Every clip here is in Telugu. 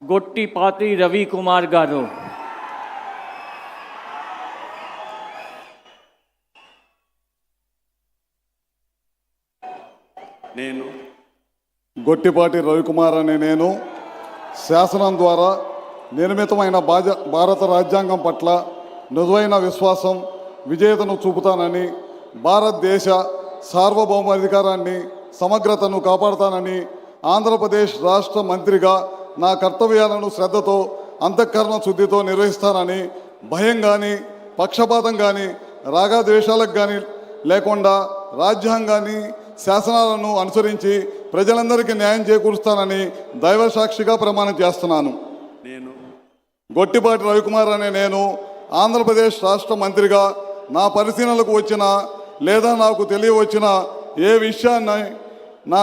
గొట్టిపాటి రవికుమార్ గారు. నేను గొట్టిపాటి రవికుమార్ అనే నేను శాసనం ద్వారా నిర్మితమైన భారత రాజ్యాంగం పట్ల నిజమైన విశ్వాసం విజేతను చూపుతానని, భారతదేశ సార్వభౌమాధికారాన్ని సమగ్రతను కాపాడుతానని, ఆంధ్రప్రదేశ్ రాష్ట్ర మంత్రిగా నా కర్తవ్యాలను శ్రద్ధతో అంతఃకరణ శుద్ధితో నిర్వహిస్తానని, భయం కానీ పక్షపాతం కానీ రాగద్వేషాలకు కానీ లేకుండా రాజ్యాంగాన్ని శాసనాలను అనుసరించి ప్రజలందరికీ న్యాయం చేకూరుస్తానని దైవ సాక్షిగా ప్రమాణం చేస్తున్నాను. నేను గొట్టిపాటి రవికుమార్ అనే నేను ఆంధ్రప్రదేశ్ రాష్ట్ర మంత్రిగా నా పరిశీలనలకు వచ్చిన లేదా నాకు తెలియవచ్చిన ఏ విషయాన్ని నా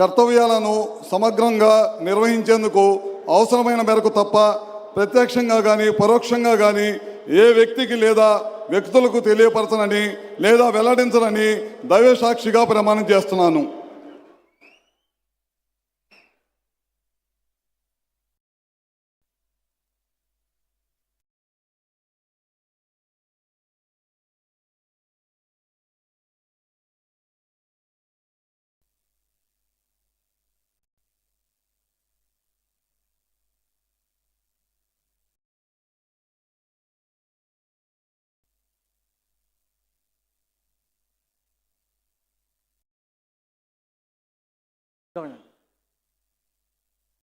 కర్తవ్యాలను సమగ్రంగా నిర్వహించేందుకు అవసరమైన మేరకు తప్ప ప్రత్యక్షంగా కానీ పరోక్షంగా కానీ ఏ వ్యక్తికి లేదా వ్యక్తులకు తెలియపరచనని లేదా వెల్లడించనని దైవ సాక్షిగా ప్రమాణం చేస్తున్నాను. Go ahead.